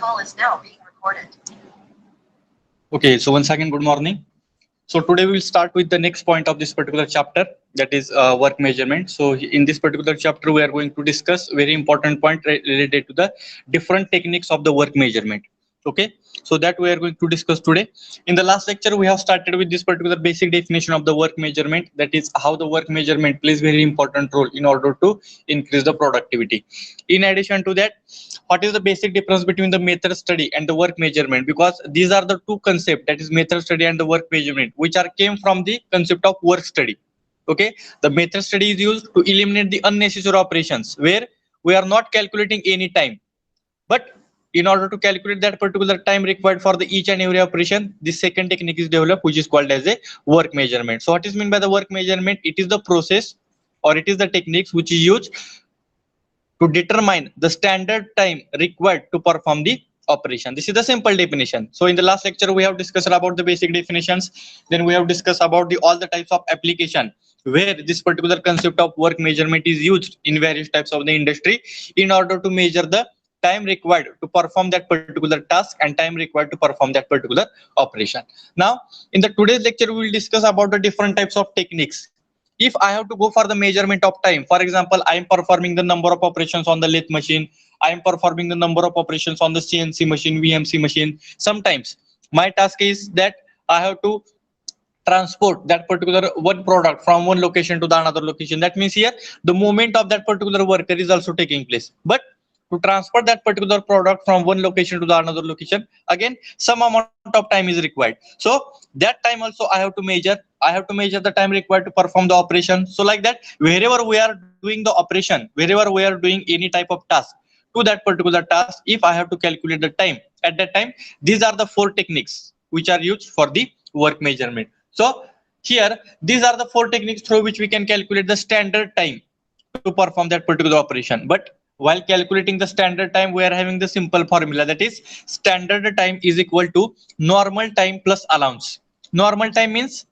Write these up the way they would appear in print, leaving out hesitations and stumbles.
call is now being recorded. Okay, so once again, good morning. So today we will start with the next point of this particular chapter, that is work measurement. So in this particular chapter, we are going to discuss very important point related to the different techniques of the work measurement. Okay, so that we are going to discuss today. In the last lecture, we have started with this particular basic definition of the work measurement, that is how the work measurement plays very important role in order to increase the productivity. In addition to that, what is the basic difference between the method study and the work measurement, because these are the two concepts, that is method study and the work measurement, which are came from the concept of work study. Okay, the method study is used to eliminate the unnecessary operations where we are not calculating any time, but in order to calculate that particular time required for the each and every operation, this second technique is developed, which is called as a work measurement. So what is meant by the work measurement? It is the process, or it is the techniques which is used to determine the standard time required to perform the operation. This is the simple definition. So in the last lecture, we have discussed about the basic definitions. Then we have discussed about the all the types of application where this particular concept of work measurement is used in various types of the industry in order to measure the time required to perform that particular task and time required to perform that particular operation. Now, in the today's lecture, we will discuss about the different types of techniques. If I have to go for the measurement of time, for example, I am performing the number of operations on the lathe machine, I am performing the number of operations on the CNC machine, VMC machine. Sometimes my task is that I have to transport that particular one product from one location to the another location. That means here the movement of that particular worker is also taking place. But to transfer that particular product from one location to the another location, again some amount of time is required. So that time also I have to measure. I have to measure the time required to perform the operation. So like that, wherever we are doing the operation, wherever we are doing any type of task to that particular task, if I have to calculate the time at that time, these are the four techniques which are used for the work measurement. So here, these are the four techniques through which we can calculate the standard time to perform that particular operation. But while calculating the standard time, we are having the simple formula, that is standard time is equal to normal time plus allowance. Normal time means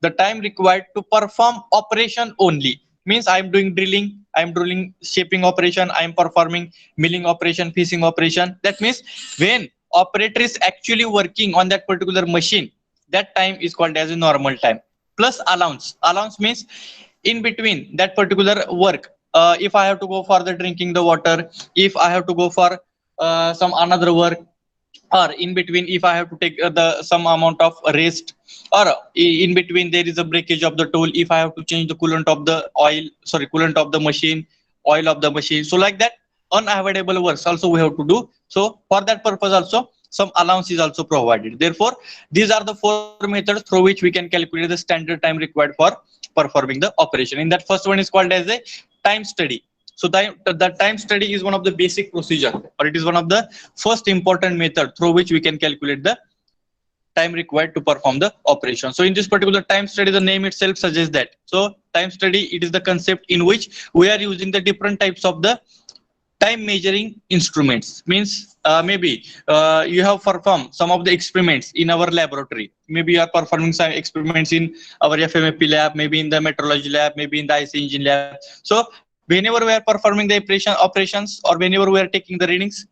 the time required to perform operation only. Means I am doing drilling, I am doing shaping operation, I am performing milling operation, fishing operation. That means when operator is actually working on that particular machine, that time is called as a normal time. Plus allowance. Allowance means in between that particular work. If I have to go for the drinking the water, if I have to go for some another work, or in between if I have to take the some amount of rest, or in between there is a breakage of the tool, if I have to change the coolant of the oil, sorry, coolant of the machine, oil of the machine. So like that unavoidable works also we have to do. So for that purpose also some allowance is also provided. Therefore these are the four methods through which we can calculate the standard time required for performing the operation. In that, first one is called as a time study. So the time study is one of the basic procedure, or it is one of the first important method through which we can calculate the time required to perform the operation. So in this particular time study, the name itself suggests that. So time study, it is the concept in which we are using the different types of the time measuring instruments. Means maybe you have performed some of the experiments in our laboratory. Maybe you are performing some experiments in our FMFP lab, maybe in the metrology lab, maybe in the IC engine lab. So whenever we are performing the operations, or whenever we are taking the readings,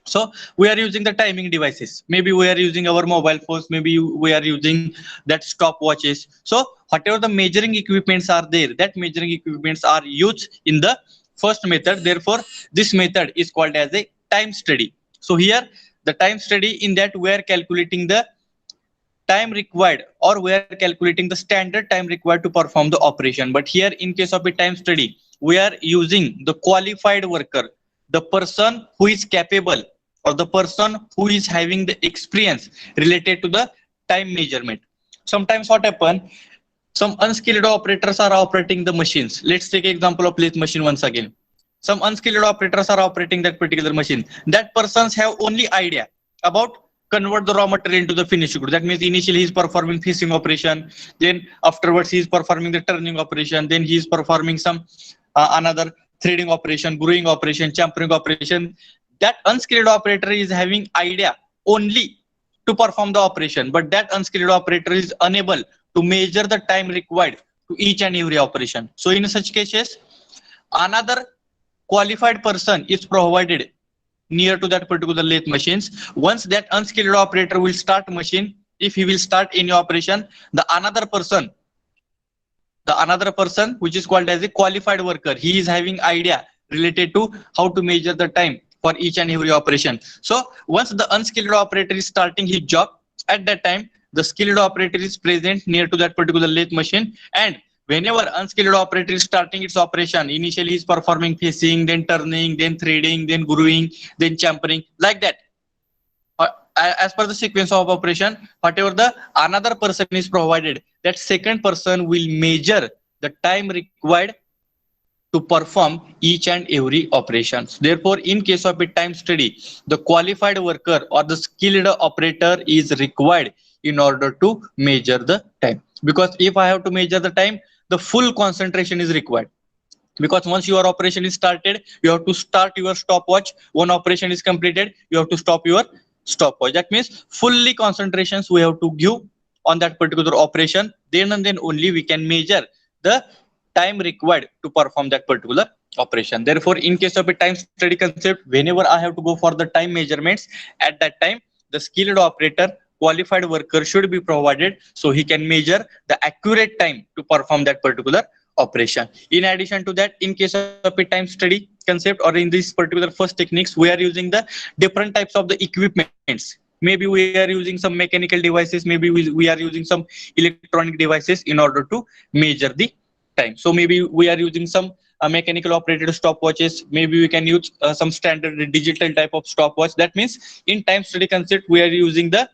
so we are using the timing devices. Maybe we are using our mobile phones, maybe we are using that stopwatches. So whatever the measuring equipments are there, that measuring equipments are used in the first method. Therefore this method is called as a time study. So here the time study, in that we are calculating the time required, or we are calculating the standard time required to perform the operation. But here in case of a time study, we are using the qualified worker, the person who is capable, or the person who is having the experience related to the time measurement. Sometimes what happen, some unskilled operators are operating the machines. Let's take example of lathe machine once again. Some unskilled operators are operating that particular machine. That persons have only idea about convert the raw material into the finished good. That means initially he is performing fishing operation, then afterwards he is performing the turning operation, then he is performing some another threading operation, gluing operation, champering operation. That unskilled operator is having idea only to perform the operation, but that unskilled operator is unable to measure the time required to each and every operation. So in such cases, another qualified person is provided near to that particular lathe machines. Once that unskilled operator will start machine, if he will start any operation, the another person which is called as a qualified worker, he is having idea related to how to measure the time for each and every operation. So once the unskilled operator is starting his job, at that time the skilled operator is present near to that particular lathe machine, and whenever unskilled operator is starting its operation, initially he is performing facing, then turning, then threading, then growing, then champering, like that. As per the sequence of operation, whatever the another person is provided, that second person will measure the time required to perform each and every operations. Therefore, in case of a time study, the qualified worker or the skilled operator is required in order to measure the time. Because if I have to measure the time, the full concentration is required. Because once your operation is started, you have to start your stopwatch. One operation is completed, you have to stop your stopwatch. That means fully concentrations we have to give on that particular operation. Then and then only we can measure the time required to perform that particular operation. Therefore, in case of a time study concept, whenever I have to go for the time measurements, at that time the skilled operator, qualified worker should be provided, so he can measure the accurate time to perform that particular operation. In addition to that, in case of a time study concept, or in this particular first techniques, we are using the different types of the equipments. Maybe we are using some mechanical devices, maybe we are using some electronic devices in order to measure the time. So maybe we are using some mechanical operated stopwatches, maybe we can use some standard digital type of stopwatch. That means in time study concept we are using the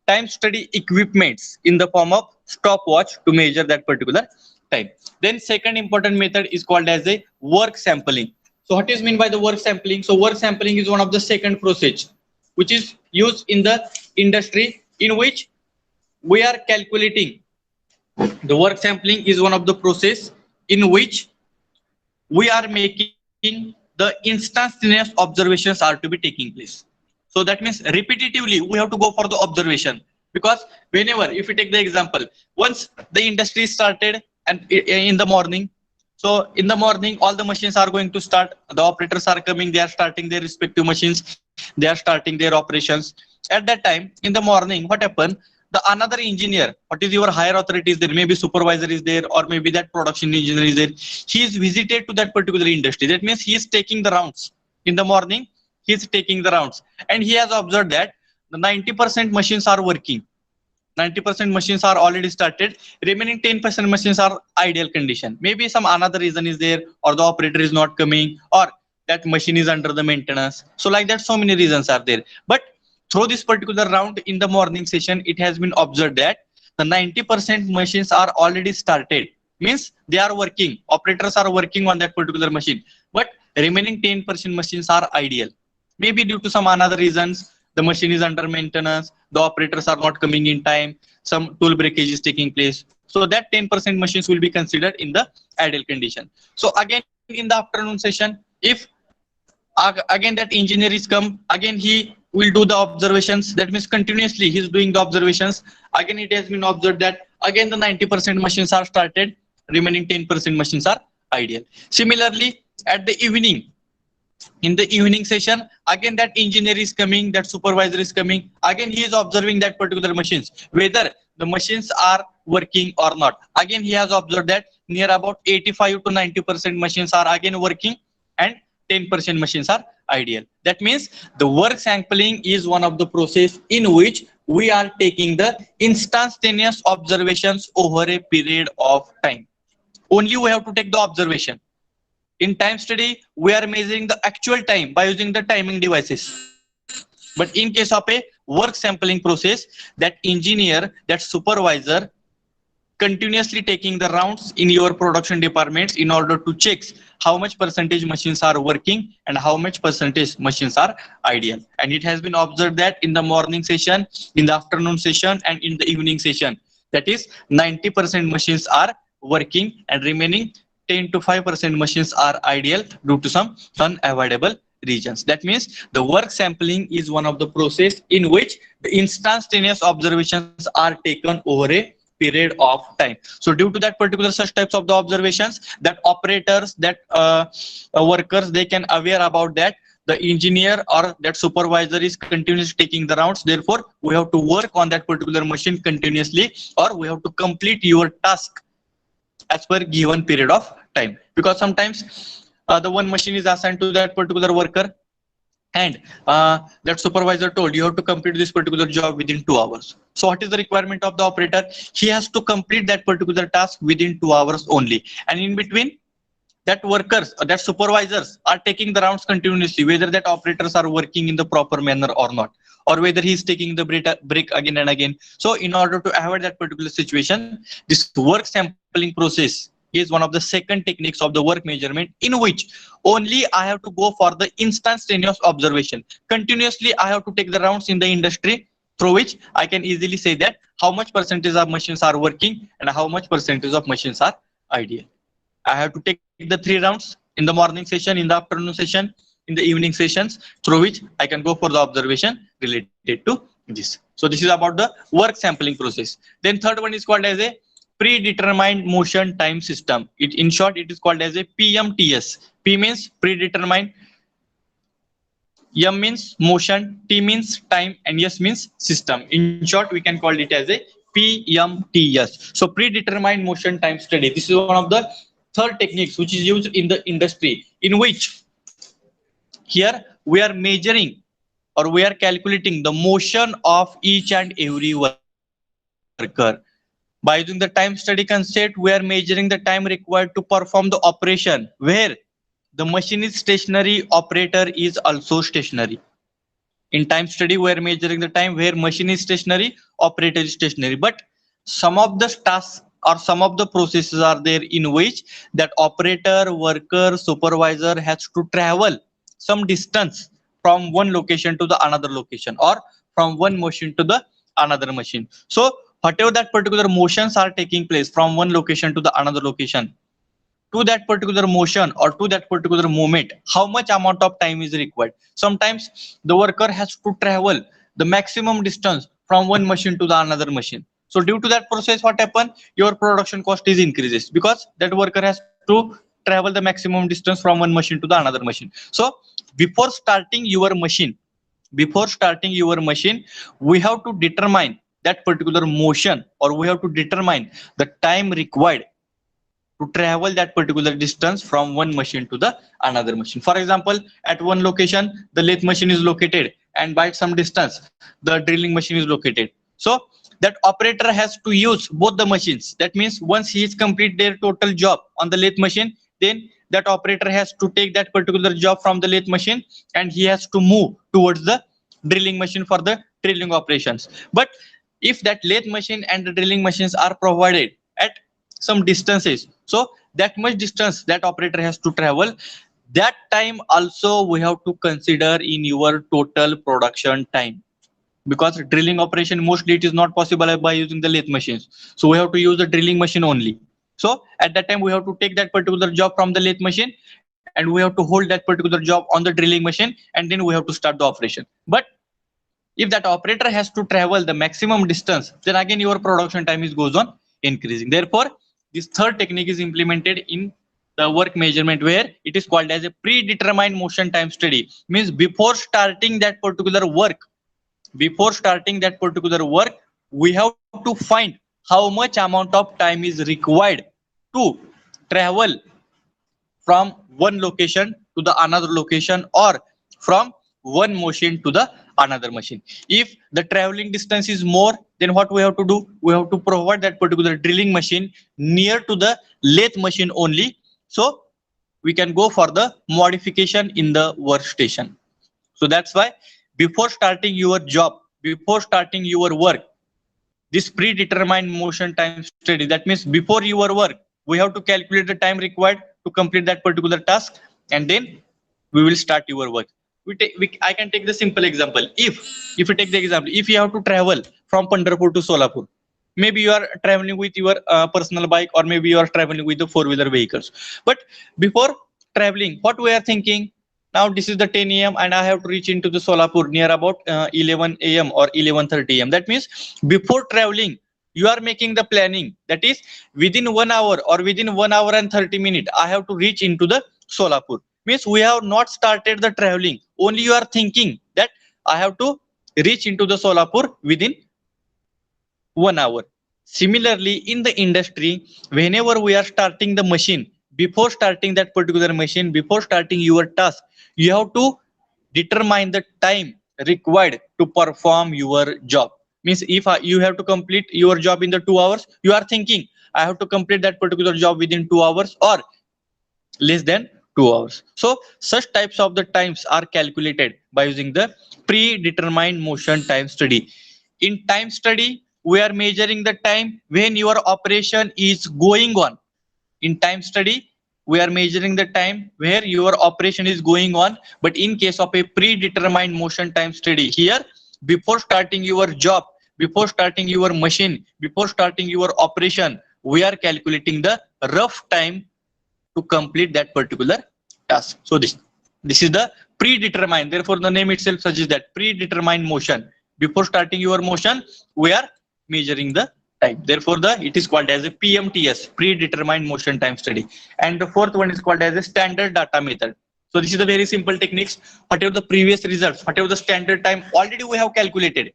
time study equipments in the form of stopwatch to measure that particular time. Then second important method is called as a work sampling. So what is mean by the work sampling? So work sampling is one of the second process which is used in the industry, in which we are calculating. The work sampling is one of the process in which we are making the instantaneous observations are to be taking place. So that means repetitively we have to go for the observation, because whenever, if you take the example, once the industry started and in the morning, so in the morning all the machines are going to start, the operators are coming, they are starting their respective machines, they are starting their operations. At that time in the morning, what happened, the another engineer, what is your higher authority is there, maybe supervisor is there, or maybe that production engineer is there, he is visited to that particular industry. That means he is taking the rounds in the morning, he is taking the rounds, and he has observed that the 90% machines are working, 90% machines are already started, remaining 10% machines are ideal condition. Maybe some another reason is there, or the operator is not coming, or that machine is under the maintenance. So like that, so many reasons are there. But through this particular round in the morning session, it has been observed that the 90% machines are already started, means they are working, operators are working on that particular machine, but remaining 10% machines are ideal. Maybe due to some another reasons, the machine is under maintenance, the operators are not coming in time, some tool breakage is taking place. So that 10% machines will be considered in the ideal condition. So again in the afternoon session, if again that engineer is come, again he will do the observations. That means continuously he is doing the observations. Again it has been observed that again the 90% machines are started, remaining 10% machines are ideal. Similarly, at the evening, in the evening session, again that engineer is coming, that supervisor is coming, again he is observing that particular machines, whether the machines are working or not. Again he has observed that near about 85 to 90% machines are again working, and 10% machines are ideal. That means the work sampling is one of the process in which we are taking the instantaneous observations over a period of time. Only we have to take the observation. In time study, we are measuring the actual time by using the timing devices. But in case of a work sampling process, that engineer, that supervisor continuously taking the rounds in your production departments in order to check how much percentage machines are working and how much percentage machines are ideal. And it has been observed that in the morning session, in the afternoon session, and in the evening session, that is 90% machines are working, and remaining 10 to 5% machines are ideal due to some unavoidable regions. That means the work sampling is one of the process in which the instantaneous observations are taken over a period of time. So due to that particular such types of the observations, that operators, that workers, they can aware about that the engineer or that supervisor is continuously taking the rounds. Therefore, we have to work on that particular machine continuously, or we have to complete your task as per given period of time. Because sometimes the one machine is assigned to that particular worker, and that supervisor told you have to complete this particular job within 2 hours. So what is the requirement of the operator? He has to complete that particular task within 2 hours only, and in between that workers or that supervisors are taking the rounds continuously, whether that operators are working in the proper manner or not, or whether he is taking the break again and again. So in order to avoid that particular situation, this work sampling process is one of the second techniques of the work measurement, in which only I have to go for the instantaneous observation. Continuously I have to take the rounds in the industry, through which I can easily say that how much percentage of machines are working and how much percentage of machines are ideal. I have to take the 3 rounds in the morning session, in the afternoon session, in the evening sessions, through which I can go for the observation related to this. So this is about the work sampling process. Then third one is called as a predetermined motion time system. In short, it is called as a PMTS. P means predetermined, M means motion, T means time, and S means system. In short, we can call it as a PMTS. So predetermined motion time study. This is one of the third techniques which is used in the industry, in which here we are measuring or we are calculating the motion of each and every worker. By using the time study concept, we are measuring the time required to perform the operation, where the machine is stationary, operator is also stationary. In time study, we are measuring the time where machine is stationary, operator is stationary. But some of the tasks or some of the processes are there in which that operator, worker, supervisor has to travel some distance from one location to the another location, or from one machine to the another machine. So whatever that particular motions are taking place from one location to the another location, to that particular motion or to that particular moment, how much amount of time is required. Sometimes the worker has to travel the maximum distance from one machine to the another machine. So due to that process, what happen? Your production cost is increases, because that worker has to travel the maximum distance from one machine to the another machine. So before starting your machine, we have to determine that particular motion, or we have to determine the time required to travel that particular distance from one machine to the another machine. For example, at one location the lathe machine is located, and by some distance the drilling machine is located. So that operator has to use both the machines. That means once he is complete their total job on the lathe machine, then that operator has to take that particular job from the lathe machine and he has to move towards the drilling machine for the drilling operations. But if that lathe machine and the drilling machines are provided at some distances, so that much distance that operator has to travel, that time also we have to consider in your total production time, because drilling operation mostly it is not possible by using the lathe machines, so we have to use the drilling machine only. So at that time we have to take that particular job from the lathe machine and we have to hold that particular job on the drilling machine, and then we have to start the operation. But if that operator has to travel the maximum distance, then again your production time is goes on increasing. Therefore this third technique is implemented in the work measurement, where it is called as a predetermined motion time study. Means before starting that particular work, we have to find how much amount of time is required to travel from one location to the another location, or from one machine to the another machine. If the traveling distance is more, then what we have to do? We have to provide that particular drilling machine near to the lathe machine only, so we can go for the modification in the workstation. So that's why before starting your job, before starting your work, this predetermined motion time study, that means before your work, we have to calculate the time required to complete that particular task, and then we will start your work. I can take the simple example. If you take the example, if you have to travel from Pandharpur to Solapur, maybe you are traveling with your personal bike, or maybe you are traveling with the four-wheeler vehicles. But before traveling, what we are thinking, now this is the 10 a.m. and I have to reach into the Solapur near about 11 a.m. or 11:30 a.m. That means before traveling, you are making the planning, that is within 1 hour or within 1 hour and 30 minutes I have to reach into the Solapur. Means we have not started the traveling. Only you are thinking that I have to reach into the Solapur within 1 hour. Similarly, in the industry, whenever we are starting the machine, before starting that particular machine, before starting your task, you have to determine the time required to perform your job. Means if you have to complete your job in the 2 hours, you are thinking I have to complete that particular job within 2 hours or less than 2 hours. So such types of the times are calculated by using the predetermined motion time study. In time study, we are measuring the time when your operation is going on. In time study, we are measuring the time where your operation is going on. But in case of a predetermined motion time study, here before starting your job, before starting your machine, before starting your operation, we are calculating the rough time to complete that particular task. So this is the predetermined. Therefore, the name itself suggests that predetermined motion. Before starting your motion, we are measuring the time. Therefore, it is called as a PMTS, predetermined motion time study. And the fourth one is called as a standard data method. So this is the very simple techniques. Whatever the previous results, whatever the standard time already we have calculated,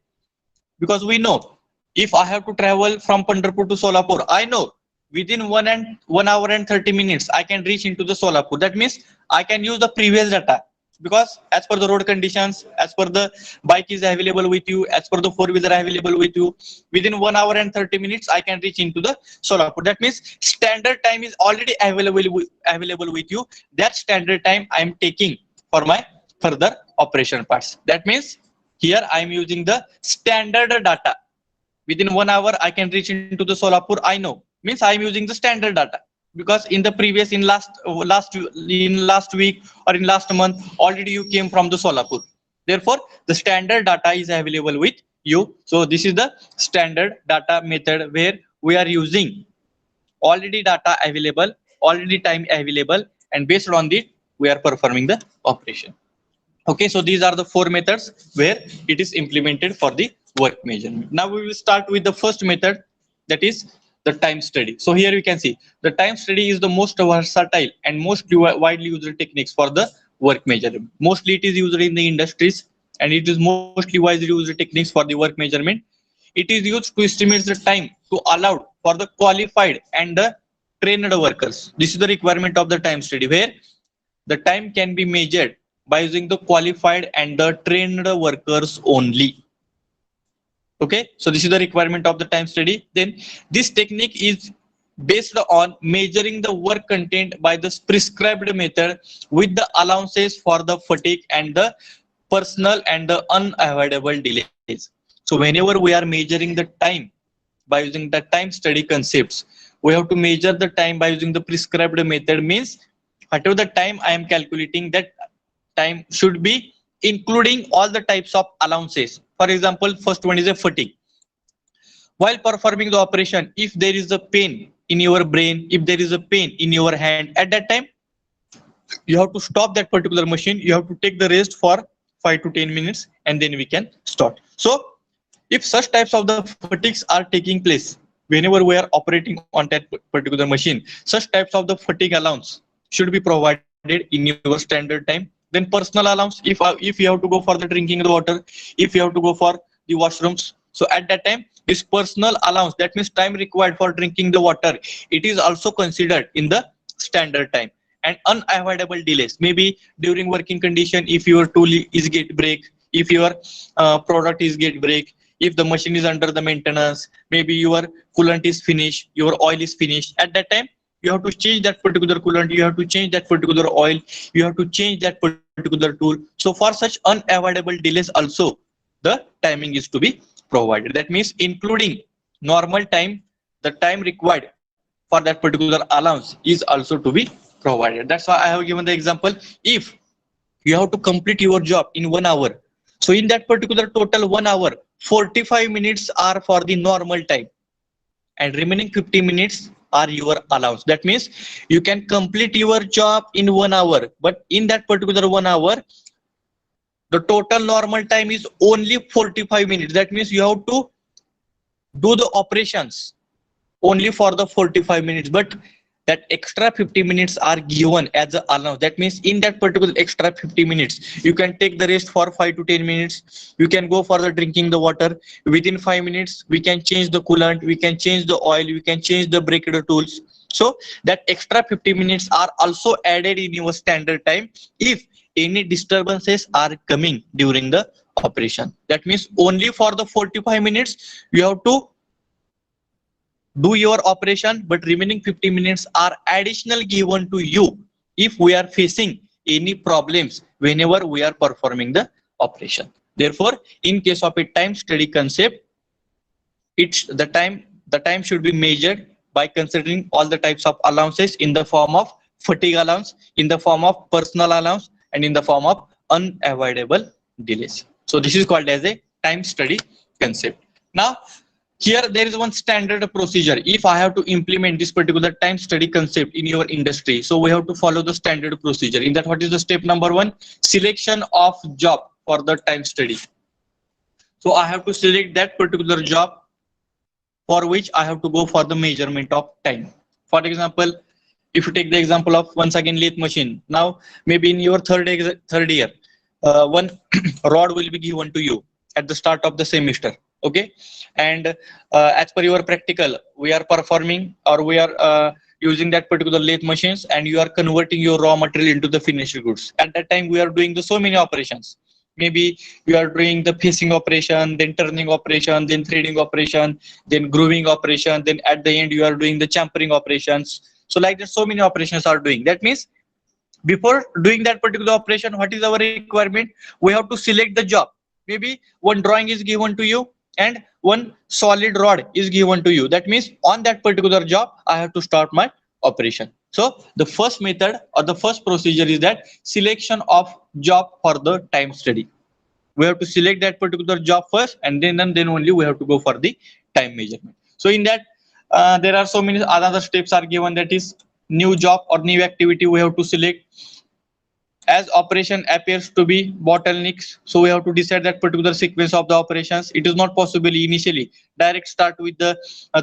because we know if I have to travel from Pandharpur to Solapur, I know within 1 hour and 30 minutes I can reach into the Solapur. That means I can use the previous data, because as per the road conditions, as per the bike is available with you, as per the four-wheeler available with you, within 1 hour and 30 minutes I can reach into the Solapur. That means standard time is already available with you. That standard time I am taking for my further operation parts. That means here I am using the standard data. Within 1 hour I can reach into the Solapur. I know, means I am using the standard data, because in the previous, in last week or in last month, already you came from the Solapur. Therefore, the standard data is available with you. So this is the standard data method, where we are using already data available, already time available, and based on it we are performing the operation. Okay, so these are the four methods where it is implemented for the work measurement. Now we will start with the first method, that is the time study. So here you can see the time study is the most versatile and most widely used techniques for the work measurement. Mostly it is used in the industries, and it is mostly widely used techniques for the work measurement. It is used to estimate the time to allow for the qualified and the trained workers. This is the requirement of the time study, where the time can be measured by using the qualified and the trained workers only. Okay, so this is the requirement of the time study. Then this technique is based on measuring the work content by the prescribed method with the allowances for the fatigue and the personal and the unavoidable delays. So whenever we are measuring the time by using the time study concepts, we have to measure the time by using the prescribed method. Means whatever the time I am calculating, that time should be including all the types of allowances. For example, first one is a fatigue. While performing the operation, if there is a pain in your brain, if there is a pain in your hand, at that time you have to stop that particular machine. You have to take the rest for 5 to 10 minutes, and then we can start. So if such types of the fatigues are taking place whenever we are operating on that particular machine, such types of the fatigue allowance should be provided in your standard time. Then personal allowance, if you have to go for the drinking the water, if you have to go for the washrooms, so at that time this personal allowance, that means time required for drinking the water, it is also considered in the standard time. And unavoidable delays, maybe during working condition, if your tool is get break, if your product is get break, if the machine is under the maintenance, maybe your coolant is finished, your oil is finished, at that time you have to change that particular coolant, you have to change that particular oil, you have to change that particular tool. So for such unavoidable delays also, the timing is to be provided. That means including normal time, the time required for that particular allowance is also to be provided. That's why I have given the example. If you have to complete your job in 1 hour, so in that particular total 1 hour, 45 minutes are for the normal time, and remaining 50 minutes are your allowance. That means you can complete your job in 1 hour, but in that particular 1 hour, the total normal time is only 45 minutes. That means you have to do the operations only for the 45 minutes, but that extra 50 minutes are given as a allowance. That means in that particular extra 50 minutes, you can take the rest for 5 to 10 minutes. You can go for the drinking the water. Within 5 minutes, we can change the coolant, we can change the oil, we can change the breaker tools. So that extra 50 minutes are also added in your standard time if any disturbances are coming during the operation. That means only for the 45 minutes you have to do your operation, but remaining 50 minutes are additional given to you if we are facing any problems whenever we are performing the operation. Therefore, in case of a time study concept, it's the time should be measured by considering all the types of allowances in the form of fatigue allowance, in the form of personal allowance, and in the form of unavoidable delays. So this is called as a time study concept. Now here there is one standard procedure. If I have to implement this particular time study concept in your industry, so we have to follow the standard procedure. In that, what is the step number one? Selection of job for the time study. So I have to select that particular job for which I have to go for the measurement of time. For example, if you take the example of once again lathe machine, now maybe in your third year, one rod will be given to you at the start of the semester. Okay, and as per your practical, we are performing or we are using that particular lathe machines, and you are converting your raw material into the finished goods. At that time, we are doing the so many operations. Maybe you are doing the piecing operation, then turning operation, then threading operation, then grooving operation, then at the end you are doing the champering operations. So like that, so many operations are doing. That means before doing that particular operation, what is our requirement? We have to select the job. Maybe one drawing is given to you and one solid rod is given to you. That means on that particular job, I have to start my operation. So the first method or the first procedure is that selection of job for the time study. We have to select that particular job first, and then only we have to go for the time measurement. So in that, there are so many other steps are given. That is new job or new activity we have to select. As operation appears to be bottlenecks, so we have to decide that particular sequence of the operations. It is not possible initially direct start with the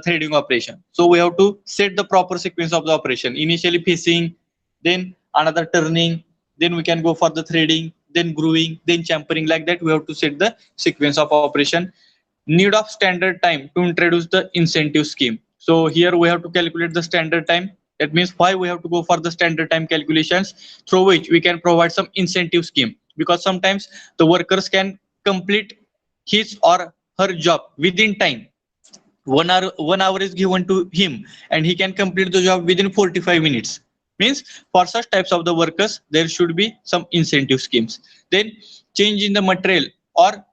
threading operation, so we have to set the proper sequence of the operation. Initially piecing, then another turning, then we can go for the threading, then grooving, then champering. Like that we have to set the sequence of operation. Need of standard time to introduce the incentive scheme. So here we have to calculate the standard time. That means why we have to go for the standard time calculations, through which we can provide some incentive scheme, because sometimes the workers can complete his or her job within time. 1 hour is given to him and he can complete the job within 45 minutes. Means for such types of the workers there should be some incentive schemes. Then change in the material or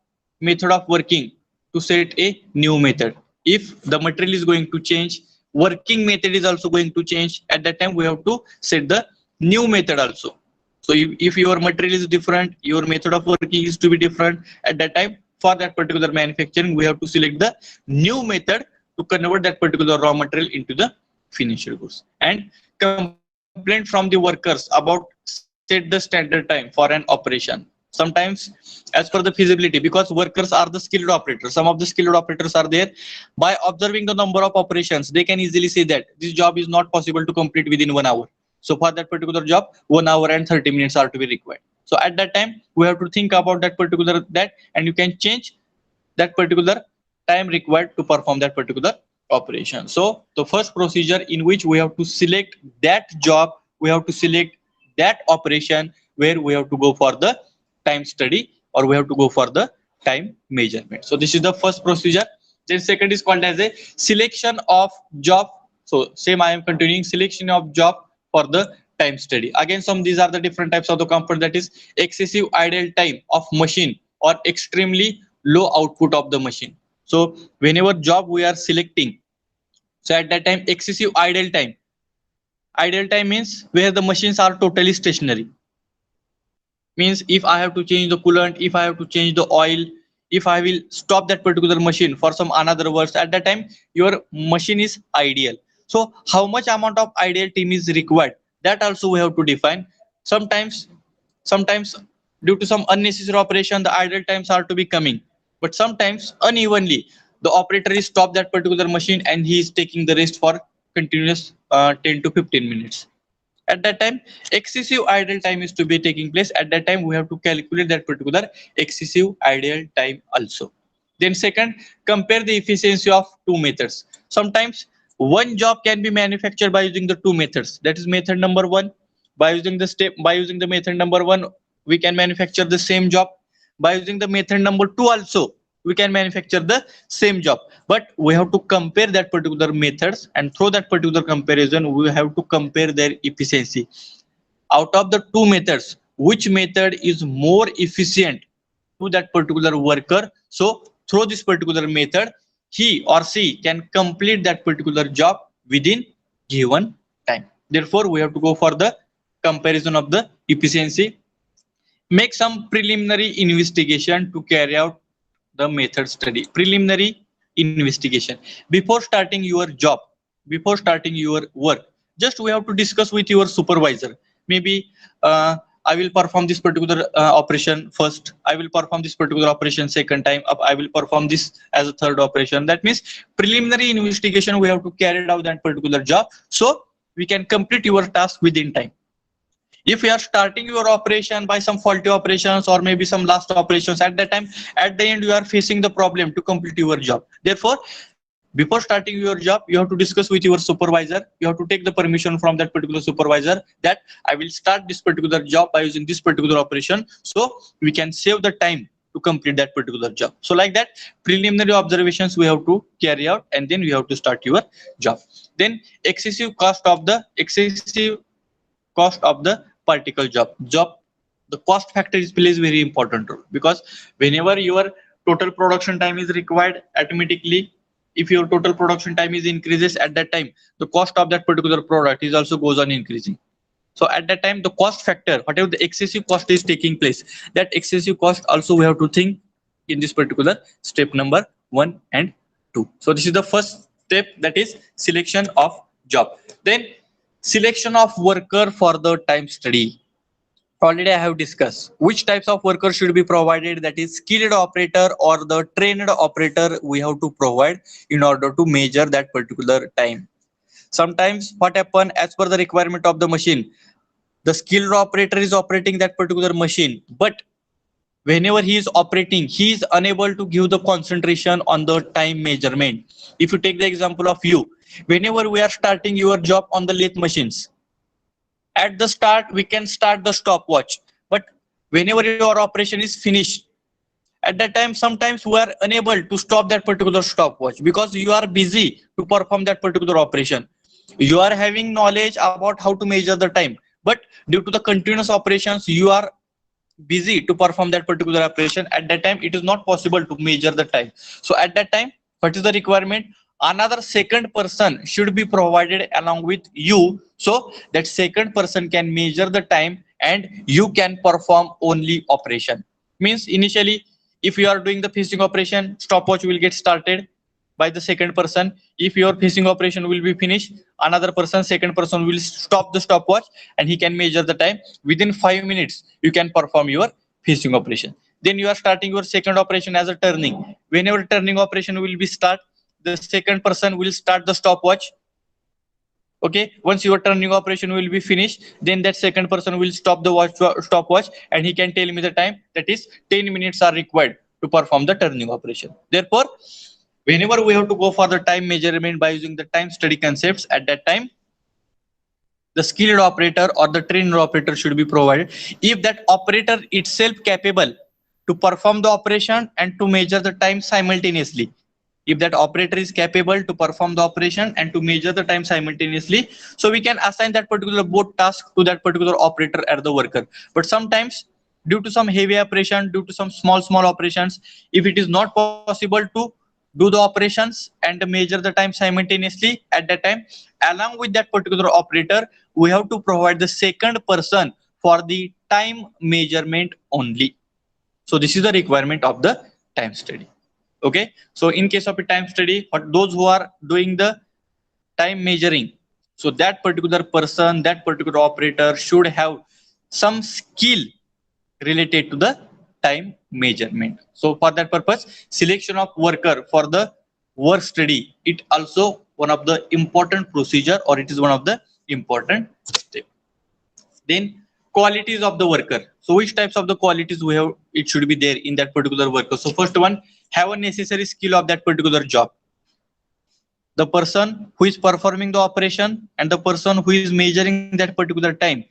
method of working to set a new method. If the material is going to change, working method is also going to change. At that time we have to set the new method also. So if your material is different, your method of working is to be different. At that time, for that particular manufacturing, we have to select the new method to convert that particular raw material into the finished goods. And complaint from the workers about set the standard time for an operation. Sometimes as per the feasibility, because workers are the skilled operators, some of the skilled operators are there. By observing the number of operations, they can easily say that this job is not possible to complete within 1 hour. So for that particular job, 1 hour and 30 minutes are to be required. So at that time, we have to think about that particular and you can change that particular time required to perform that particular operation. So the first procedure in which we have to select that job, we have to select that operation where we have to go for the time study or we have to go for the time measurement. So this is the first procedure. Then second is called as a selection of job. So same I am continuing selection of job for the time study. Again, these are the different types of the component, that is excessive idle time of machine or extremely low output of the machine. So whenever job we are selecting, so at that time excessive idle time means where the machines are totally stationary. Means if I have to change the coolant, if I have to change the oil, if I will stop that particular machine for some another words, at that time your machine is ideal. So how much amount of ideal time is required, that also we have to define. Sometimes due to some unnecessary operation the idle times are to be coming, but sometimes unevenly the operator is stop that particular machine and he is taking the rest for continuous 10 to 15 minutes. At that time, excessive idle time is to be taking place. At that time, we have to calculate that particular excessive idle time also. Then second, compare the efficiency of two methods. Sometimes one job can be manufactured by using the two methods. That is method number one. By using the method number one, we can manufacture the same job. By using the method number two also, we can manufacture the same job. But we have to compare that particular methods, and through that particular comparison, we have to compare their efficiency. Out of the two methods, which method is more efficient to that particular worker? So through this particular method, he or she can complete that particular job within given time. Therefore, we have to go for the comparison of the efficiency. Make some preliminary investigation to carry out the method study. Preliminary investigation before starting your job, before starting your work, just we have to discuss with your supervisor. Maybe I will perform this particular operation first, I will perform this particular operation second time up, I will perform this as a third operation. That means preliminary investigation, we have to carry out that particular job so we can complete your task within time. If you are starting your operation by some faulty operations or maybe some last operations, at that time, at the end, you are facing the problem to complete your job. Therefore, before starting your job, you have to discuss with your supervisor. You have to take the permission from that particular supervisor that I will start this particular job by using this particular operation, so we can save the time to complete that particular job. So like that, preliminary observations we have to carry out, and then we have to start your job. Then excessive cost of the particle job. The cost factor is plays very important role, because whenever your total production time is required, automatically if your total production time is increases, at that time the cost of that particular product is also goes on increasing. So at that time, the cost factor, whatever the excessive cost is taking place, that excessive cost also we have to think in this particular step number 1 and 2. So this is the first step, that is selection of job. Then selection of worker for the time study. Already I have discussed which types of workers should be provided, that is skilled operator or the trained operator we have to provide in order to measure that particular time. Sometimes what happen, as per the requirement of the machine, the skilled operator is operating that particular machine, but whenever he is operating, he is unable to give the concentration on the time measurement. If you take the example of you, whenever we are starting your job on the lathe machines, at the start we can start the stopwatch, but whenever your operation is finished, at that time sometimes we are unable to stop that particular stopwatch because you are busy to perform that particular operation. You are having knowledge about how to measure the time, but due to the continuous operations you are busy to perform that particular operation. At that time it is not possible to measure the time. So at that time, what is the requirement? Another second person should be provided along with you, so that second person can measure the time and you can perform only operation. Means initially, if you are doing the fishing operation, stopwatch will get started by the second person. If your fishing operation will be finished, another person, second person will stop the stopwatch and he can measure the time. Within 5 minutes you can perform your fishing operation. Then you are starting your second operation as a turning. Whenever turning operation will be start, the second person will start the stopwatch. Okay, once your turning operation will be finished, then that second person will stop the stopwatch and he can tell me the time, that is 10 minutes are required to perform the turning operation. Therefore, whenever we have to go for the time measurement by using the time study concepts, at that time the skilled operator or the trained operator should be provided. If that operator itself capable to perform the operation and to measure the time simultaneously, if that operator is capable to perform the operation and to measure the time simultaneously, so we can assign that particular both task to that particular operator or the worker. But sometimes due to some heavy operation, due to some small operations, if it is not possible to do the operations and measure the time simultaneously, at that time along with that particular operator we have to provide the second person for the time measurement only. So this is the requirement of the time study. Okay, so in case of a time study, for those who are doing the time measuring, so that particular person, that particular operator should have some skill related to the time measurement. So for that purpose, selection of worker for the work study, it also one of the important procedure, or it is one of the important step. Then qualities of the worker. So which types of the qualities we have, it should be there in that particular worker. So first one, have a necessary skill of that particular job. The person who is performing the operation and the person who is measuring that particular time,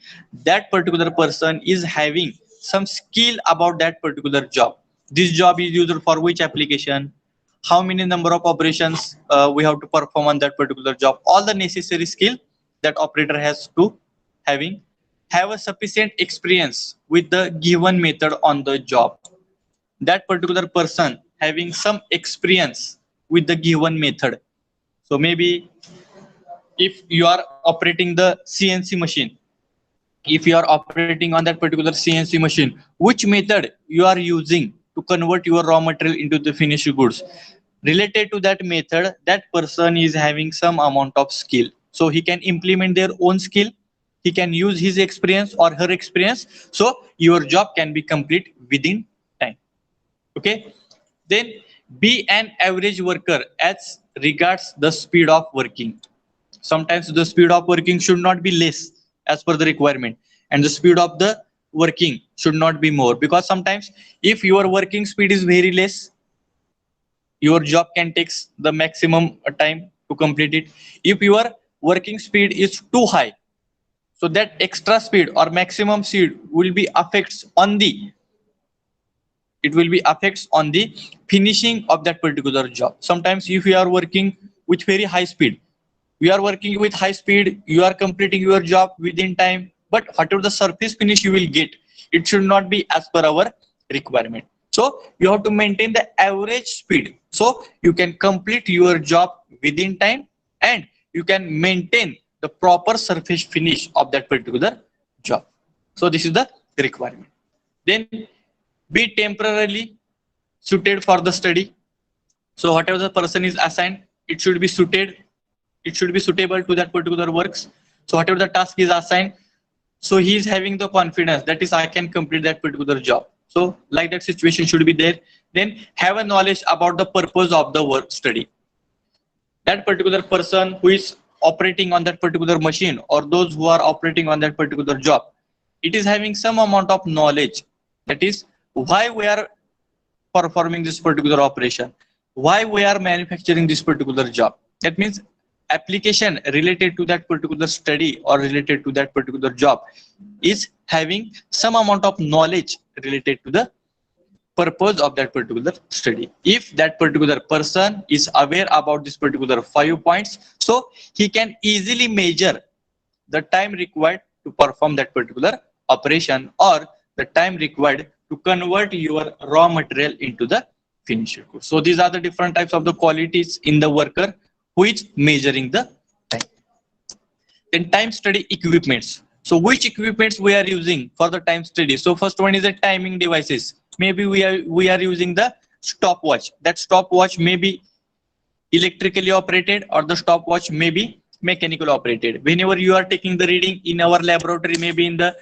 that particular person is having some skill about that particular job. This job is used for which application, how many number of operations we have to perform on that particular job, all the necessary skill that operator has to having. Have a sufficient experience with the given method on the job. That particular person having some experience with the given method. So maybe if you are operating the CNC machine, if you are operating on that particular CNC machine, which method you are using to convert your raw material into the finished goods? Related to that method, that person is having some amount of skill. So he can implement their own skill. He can use his experience or her experience. So your job can be complete within time. Okay. Then be an average worker as regards the speed of working. Sometimes the speed of working should not be less as per the requirement, and the speed of the working should not be more, because sometimes if your working speed is very less, your job can take the maximum time to complete it. If your working speed is too high, so that extra speed or maximum speed will be affects on the, it will be affects on the finishing of that particular job. Sometimes if you are working with very high speed, we are working with high speed, you are completing your job within time, but whatever the surface finish you will get, it should not be as per our requirement. So you have to maintain the average speed, so you can complete your job within time and you can maintain the proper surface finish of that particular job. So this is the requirement. Then be temporarily suited for the study. So whatever the person is assigned, it should be suited, it should be suitable to that particular works. So whatever the task is assigned, so he is having the confidence that is I can complete that particular job. So like that situation should be there. Then have a knowledge about the purpose of the work study. That particular person who is operating on that particular machine, or those who are operating on that particular job, it is having some amount of knowledge, that is why we are performing this particular operation, why we are manufacturing this particular job. That means application related to that particular study or related to that particular job is having some amount of knowledge related to the purpose of that particular study. If that particular person is aware about this particular 5 points, so he can easily measure the time required to perform that particular operation, or the time required to convert your raw material into the finished goods. So these are the different types of the qualities in the worker who is measuring the time. Then time study equipments. So which equipments we are using for the time study? So first one is the timing devices. Maybe we are using the stopwatch. That stopwatch may be electrically operated, or the stopwatch may be mechanical operated. Whenever you are taking the reading in our laboratory, maybe in the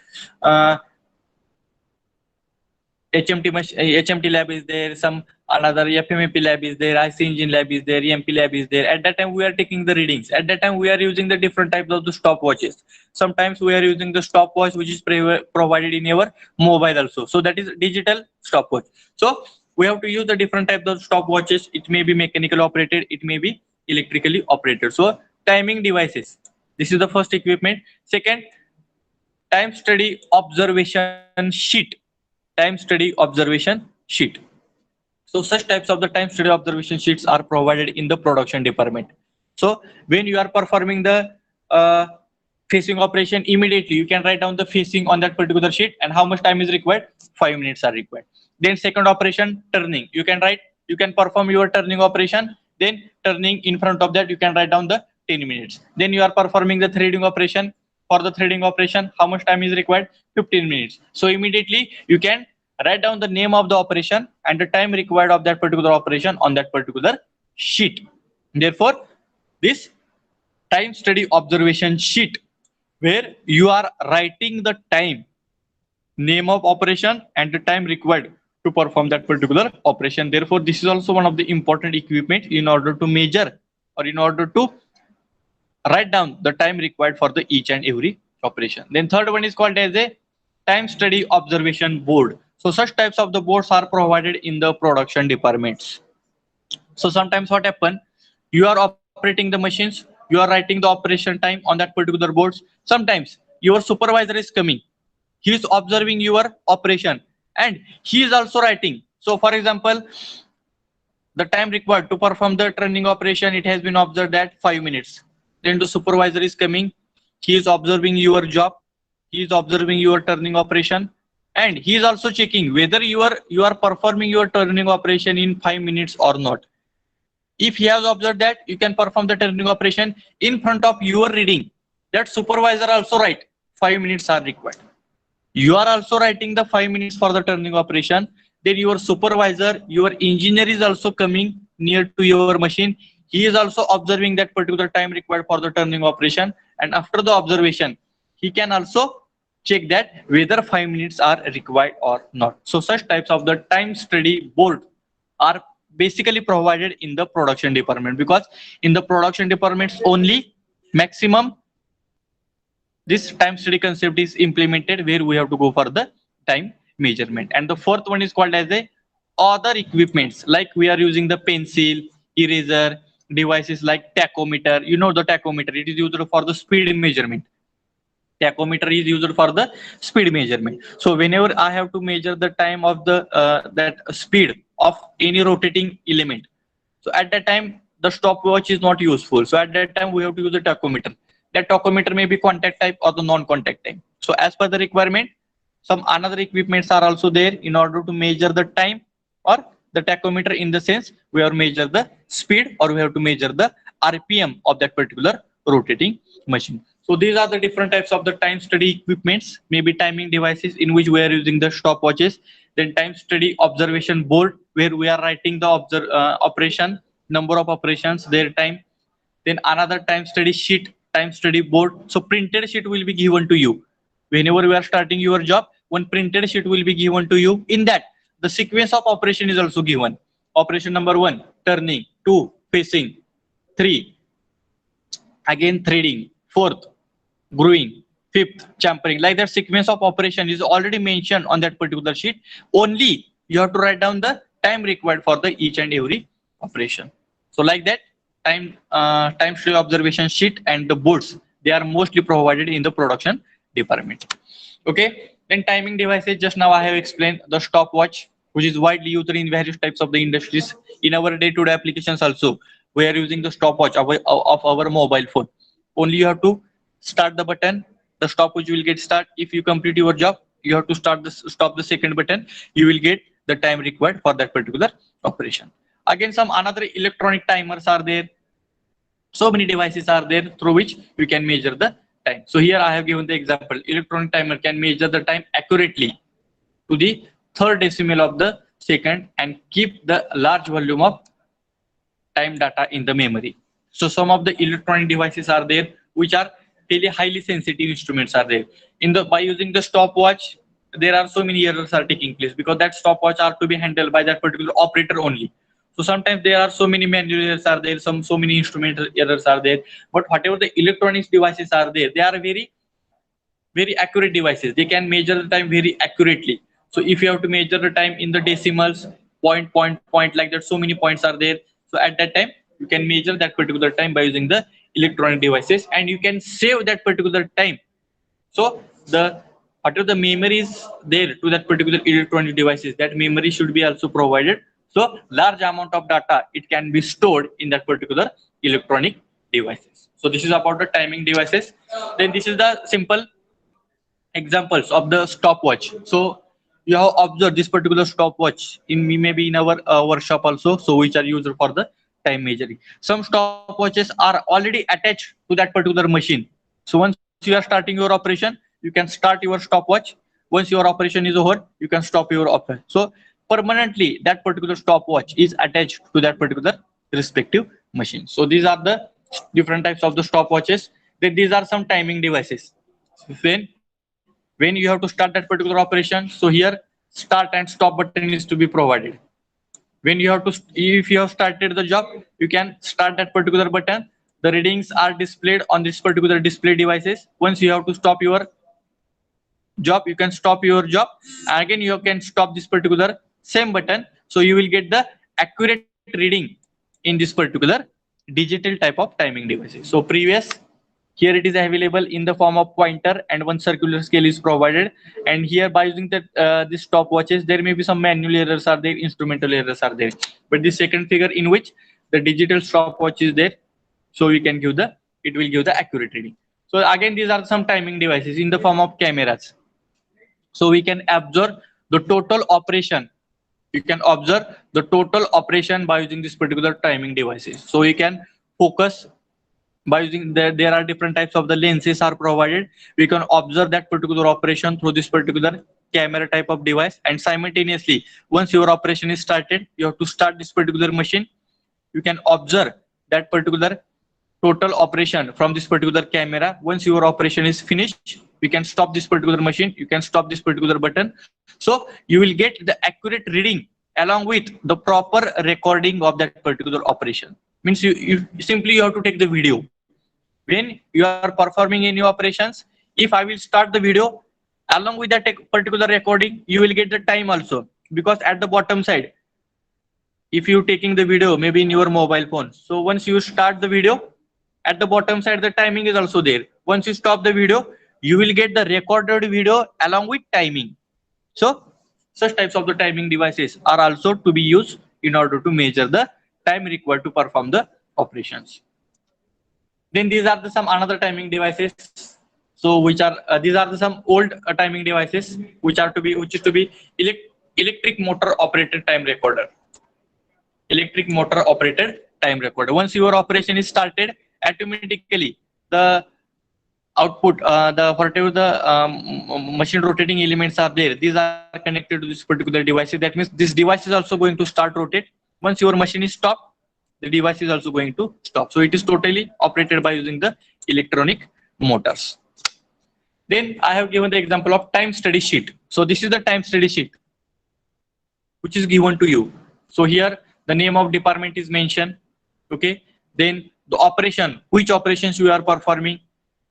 HMT lab is there, some another FMAP lab is there, IC engine lab is there, EMP lab is there. At that time we are taking the readings. At that time we are using the different types of the stopwatches. Sometimes we are using the stopwatch which is provided in our mobile also. So that is digital stopwatch. So we have to use the different types of stopwatches. It may be mechanical operated, it may be electrically operated. So timing devices, this is the first equipment. Second, time study observation sheet. Time study observation sheet. So such types of the time study observation sheets are provided in the production department. So when you are performing the facing operation, immediately you can write down the facing on that particular sheet and how much time is required. 5 minutes are required. Then second operation, turning, you can write, you can perform your turning operation. Then turning, in front of that you can write down the 10 minutes. Then you are performing the threading operation. For the threading operation, how much time is required? 15 minutes. So immediately you can write down the name of the operation and the time required of that particular operation on that particular sheet. Therefore, this time study observation sheet, where you are writing the time, name of operation and the time required to perform that particular operation. Therefore, this is also one of the important equipment in order to measure, or in order to write down the time required for the each and every operation. Then third one is called as a time study observation board. So such types of the boards are provided in the production departments. So sometimes what happen, you are operating the machines, you are writing the operation time on that particular boards. Sometimes your supervisor is coming, he is observing your operation and he is also writing. So for example, the time required to perform the turning operation, it has been observed at 5 minutes. Then the supervisor is coming, he is observing your job, he is observing your turning operation, and he is also checking whether you are performing your turning operation in 5 minutes or not. If he has observed that you can perform the turning operation in front of your reading, that supervisor also write 5 minutes are required. You are also writing the 5 minutes for the turning operation. Then your supervisor, your engineer is also coming near to your machine. He is also observing that particular time required for the turning operation. And after the observation, he can also check that whether 5 minutes are required or not. So such types of the time study board are basically provided in the production department, because in the production departments only maximum this time study concept is implemented, where we have to go for the time measurement. And the fourth one is called as a other equipments, like we are using the pencil, eraser, devices like tachometer. You know the tachometer, it is used for the speed measurement. Tachometer is used for the speed measurement. So whenever I have to measure the time of the that speed of any rotating element, so at that time the stopwatch is not useful. So at that time we have to use the tachometer. That tachometer may be contact type or the non-contact type. So as per the requirement, some another equipments are also there in order to measure the time, or the tachometer in the sense we have to measure the speed, or we have to measure the RPM of that particular rotating machine. So these are the different types of the time study equipments, maybe timing devices in which we are using the stopwatches. Then time study observation board, where we are writing the operation, number of operations, their time. Then another time study sheet, time study board. So printed sheet will be given to you whenever you are starting your job. One printed sheet will be given to you. In that, the sequence of operation is also given. Operation number 1, turning; 2, facing; 3, again threading; 4th, growing; 5th, champering. Like that sequence of operation is already mentioned on that particular sheet. Only you have to write down the time required for the each and every operation. So like that, time study observation sheet and the boards, they are mostly provided in the production department. Okay, then timing devices, just now I have explained the stopwatch, which is widely used in various types of the industries. In our day-to-day applications also, we are using the stopwatch of our mobile phone. Only you have to start the button, the stopwatch will get start. If you complete your job, you have to stop the second button, you will get the time required for that particular operation. Again, some another electronic timers are there. So many devices are there through which we can measure the time. So here I have given the example. Electronic timer can measure the time accurately to the third decimal of the second and keep the large volume of time data in the memory. So some of the electronic devices are there which are really highly sensitive instruments are there. By using the stopwatch, there are so many errors are taking place, because that stopwatch are to be handled by that particular operator only. So sometimes there are so many manual errors are there, so many instrument errors are there. But whatever the electronics devices are there, they are very accurate devices. They can measure the time very accurately. So if you have to measure the time in the decimals, point, like that, so many points are there. So at that time, you can measure that particular time by using the electronic devices, and you can save that particular time. So whatever the memory is there to that particular electronic devices, that memory should be also provided. So large amount of data, it can be stored in that particular electronic devices. So this is about the timing devices. Then this is the simple examples of the stopwatch. So you have observed this particular stopwatch in maybe in our workshop also, so which are used for the time measuring. Some stopwatches are already attached to that particular machine. So once you are starting your operation, you can start your stopwatch. Once your operation is over, you can stop your operation. So permanently that particular stopwatch is attached to that particular respective machine. So these are the different types of the stopwatches. Then these are some timing devices. When you have to start that particular operation, so here start and stop button is to be provided. When you have to, if you have started the job, you can start that particular button, the readings are displayed on this particular display devices. Once you have to stop your job, you can stop your job, and again you can stop this particular same button, so you will get the accurate reading in this particular digital type of timing devices. So previous, here it is available in the form of pointer and one circular scale is provided, and here by using that this stopwatches, there may be some manual errors are there, instrumental errors are there, but this second figure in which the digital stopwatch is there, so we can give the, it will give the accurate reading. So again, these are some timing devices in the form of cameras, so we can observe the total operation. You can observe the total operation by using this particular timing devices. So you can focus by using, there are different types of the lenses are provided. We can observe that particular operation through this particular camera type of device, and simultaneously once your operation is started, you have to start this particular machine. You can observe that particular total operation from this particular camera. Once your operation is finished, we can stop this particular machine, you can stop this particular button, so you will get the accurate reading along with the proper recording of that particular operation. Means you simply you have to take the video when you are performing any operations. If I will start the video, along with that particular recording, you will get the time also, because at the bottom side, if you taking the video maybe in your mobile phone, so once you start the video, at the bottom side the timing is also there. Once you stop the video, you will get the recorded video along with timing. So such types of the timing devices are also to be used in order to measure the time required to perform the operations. Then these are the some another timing devices, so which are these are the some old timing devices which is to be electric motor operated time recorder. Electric motor operated time recorder. Once your operation is started, automatically the output, the whatever the machine rotating elements are there, these are connected to this particular device. That means this device is also going to start rotate. Once your machine is stopped, the device is also going to stop. So it is totally operated by using the electronic motors. Then I have given the example of time study sheet. So this is the time study sheet which is given to you. So here the name of department is mentioned. Okay. Then the operation, which operations you are performing.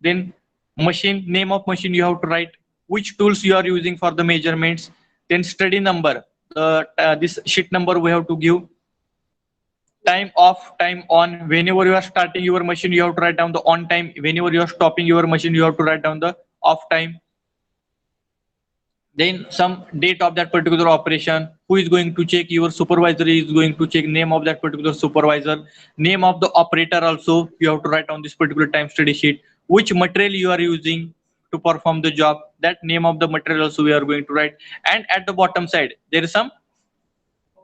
Then machine, name of machine you have to write. Which tools you are using for the measurements. Then study number. This sheet number we have to give. Time off, time on. Whenever you are starting your machine, you have to write down the on time. Whenever you are stopping your machine, you have to write down the off time. Then some date of that particular operation. Who is going to check? Your supervisor is going to check. Name of that particular supervisor. Name of the operator also you have to write on this particular time study sheet. Which material you are using to perform the job. That name of the material also we are going to write. And at the bottom side there is some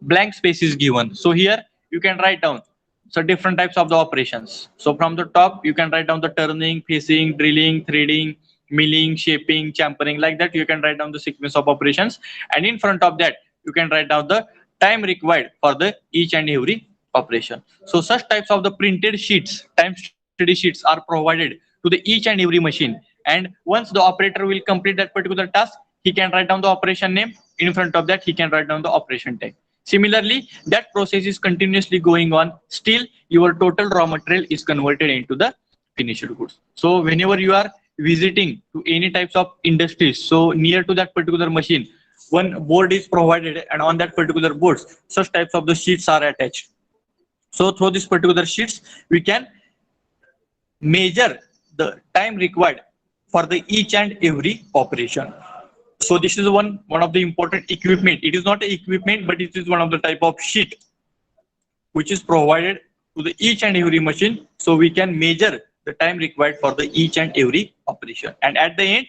blank space is given. So here you can write down so different types of the operations. So from the top you can write down the turning, facing, drilling, threading, milling, shaping, champering, like that you can write down the sequence of operations, and in front of that you can write down the time required for the each and every operation. So such types of the printed sheets, time study sheets are provided to the each and every machine, and once the operator will complete that particular task, he can write down the operation name. In front of that he can write down the operation time. Similarly, that process is continuously going on, still your total raw material is converted into the finished goods. So whenever you are visiting to any types of industries, so near to that particular machine, one board is provided, and on that particular boards such types of the sheets are attached. So through this particular sheets we can measure the time required for the each and every operation. So this is one of the important equipment. It is not an equipment, but it is one of the type of sheet which is provided to the each and every machine, so we can measure the time required for the each and every operation. And at the end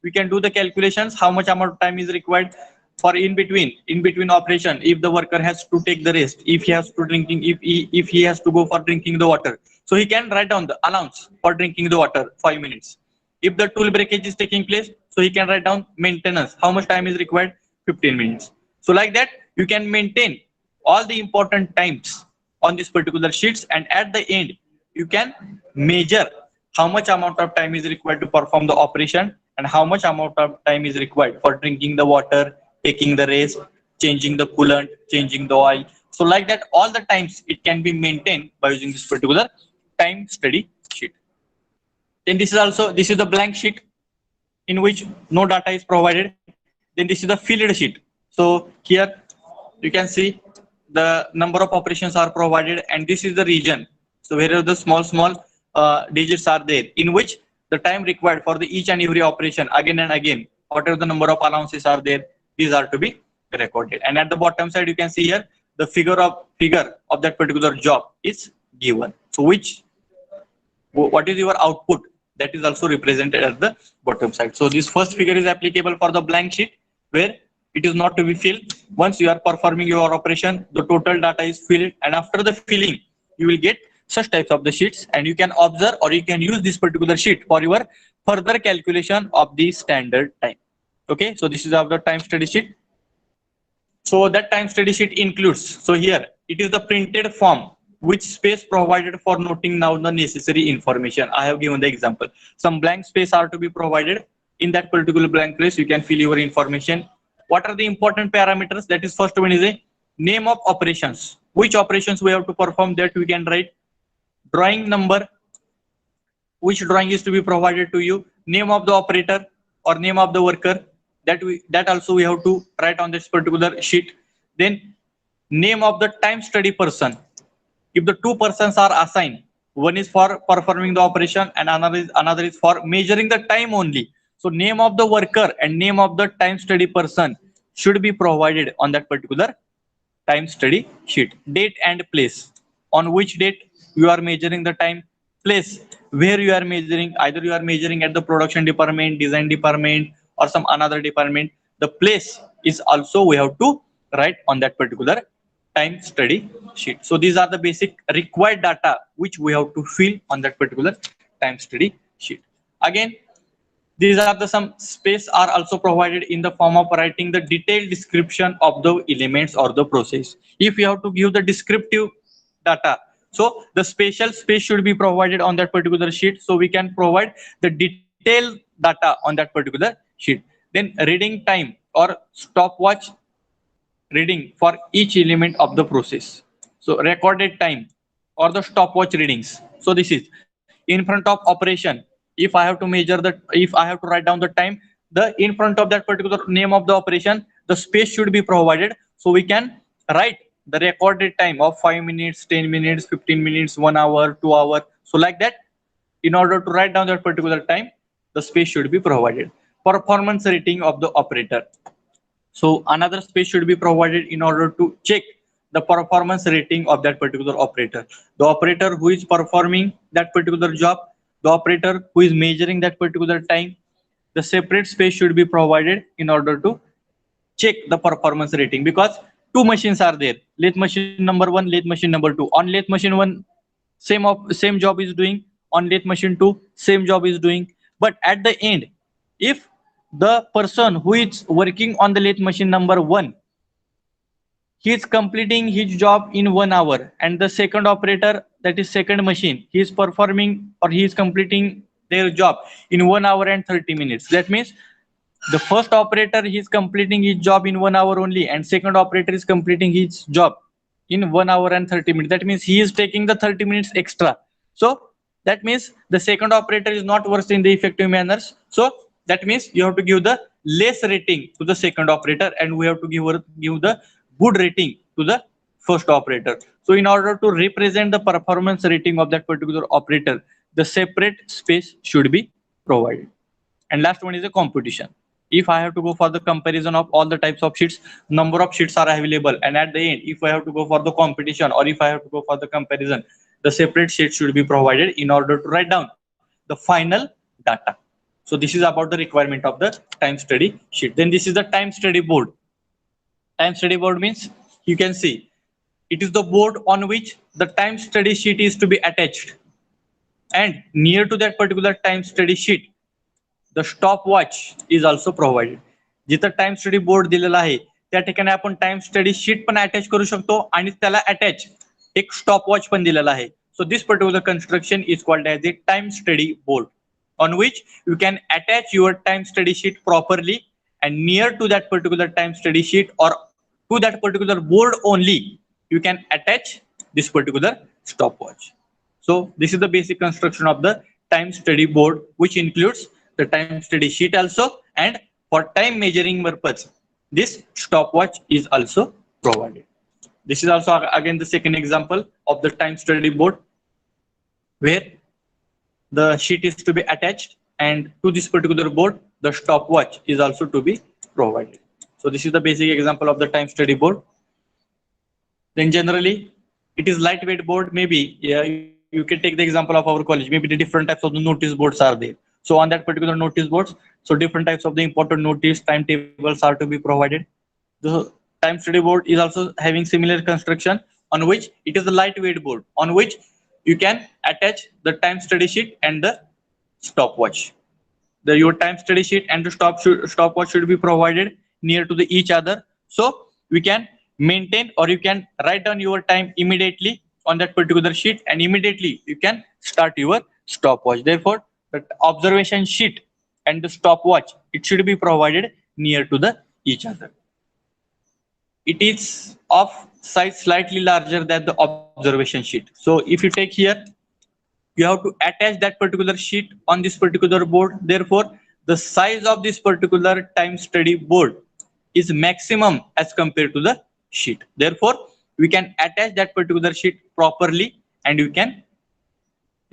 we can do the calculations how much amount of time is required for in between operation. If the worker has to take the rest, if he has to drinking, if he has to go for drinking the water, so he can write down the allowance for drinking the water 5 minutes. If the tool breakage is taking place, so he can write down maintenance, how much time is required, 15 minutes. So like that you can maintain all the important times on this particular sheets, and at the end you can measure how much amount of time is required to perform the operation and how much amount of time is required for drinking the water, taking the rest, changing the coolant, changing the oil. So like that all the times it can be maintained by using this particular time study sheet. Then this is the blank sheet in which no data is provided. Then this is the filled sheet. So here you can see the number of operations are provided, and this is the region. So wherever the small digits are there, in which the time required for the each and every operation again and again, whatever the number of allowances are there, these are to be recorded. And at the bottom side, you can see here the figure of that particular job is given. So what is your output, that is also represented at the bottom side. So this first figure is applicable for the blank sheet, where it is not to be filled. Once you are performing your operation, the total data is filled, and after the filling you will get such types of the sheets, and you can observe or you can use this particular sheet for your further calculation of the standard time. Okay, so this is of the time study sheet. So that time study sheet includes, so here it is the printed form which space provided for noting down the necessary information. I have given the example. Some blank space are to be provided. In that particular blank place, you can fill your information. What are the important parameters? That is, first one is a name of operations. Which operations we have to perform, that we can write. Drawing number, which drawing is to be provided to you. Name of the operator or name of the worker, that also we have to write on this particular sheet. Then name of the time study person. If the two persons are assigned, one is for performing the operation and another is for measuring the time only. So name of the worker and name of the time study person should be provided on that particular time study sheet. Date and place. On which date you are measuring the time. Place where you are measuring. Either you are measuring at the production department, design department, or some another department. The place is also we have to write on that particular time study sheet. So these are the basic required data which we have to fill on that particular time study sheet. Again, these are the some space are also provided in the form of writing the detailed description of the elements or the process. If you have to give the descriptive data, so the special space should be provided on that particular sheet, so we can provide the detailed data on that particular sheet. Then reading time or stopwatch reading for each element of the process. So recorded time or the stopwatch readings. So this is in front of operation. If I have to measure if I have to write down the time, the in front of that particular name of the operation, the space should be provided. So we can write the recorded time of 5 minutes, 10 minutes, 15 minutes, 1 hour, 2 hour. So like that, in order to write down that particular time, the space should be provided. Performance rating of the operator. So another space should be provided in order to check the performance rating of that particular operator. The operator who is performing that particular job, the operator who is measuring that particular time, the separate space should be provided in order to check the performance rating, because two machines are there. Lathe machine number 1, lathe machine number 2. On lathe machine 1, same job is doing. On lathe machine 2, same job is doing. But at the end, if the person who is working on the lathe machine number 1, he is completing his job in 1 hour, and the second operator, that is second machine, he is performing or he is completing their job in 1 hour and 30 minutes. That means the first operator, he is completing his job in 1 hour only, and second operator is completing his job in 1 hour and 30 minutes. That means he is taking the 30 minutes extra. So that means the second operator is not worked in the effective manners. So that means you have to give the less rating to the second operator, and we have to give the good rating to the first operator. So in order to represent the performance rating of that particular operator, the separate space should be provided. And last one is the competition. If I have to go for the comparison of all the types of sheets, number of sheets are available, and at the end, if I have to go for the competition or if I have to go for the comparison, the separate sheet should be provided in order to write down the final data. So this is about the requirement of the time study sheet. Then this is the time study board. Time study board means, you can see, it is the board on which the time study sheet is to be attached, and near to that particular time study sheet, the stopwatch is also provided. जिथं time study board दिलेला आहे त्या ठिकाणी आपण time study sheet पण attach करू शकतो, आणि त्याला अटॅच एक स्टॉपवॉच पण दिलेला आहे. So this particular construction is called as a time study board, on which you can attach your time study sheet properly, and near to that particular time study sheet or to that particular board only, you can attach this particular stopwatch. So this is the basic construction of the time study board, which includes the time study sheet also, and for time measuring purpose, this stopwatch is also provided. This is also again the second example of the time study board, where the sheet is to be attached, and to this particular board the stopwatch is also to be provided. So this is the basic example of the time study board. Then generally it is lightweight board. Maybe you can take the example of our college. Maybe the different types of the notice boards are there. So on that particular notice boards, so different types of the important notice timetables are to be provided. The time study board is also having similar construction, on which it is a lightweight board on which you can attach the time study sheet and the stopwatch. Your time study sheet and the stopwatch should be provided near to each other, so we can maintain, or you can write down your time immediately on that particular sheet, and immediately you can start your stopwatch. Therefore the observation sheet and the stopwatch, it should be provided near to each other. It is of size slightly larger than the observation sheet. So if you take here, you have to attach that particular sheet on this particular board. Therefore the size of this particular time study board is maximum as compared to the sheet. Therefore we can attach that particular sheet properly, and you can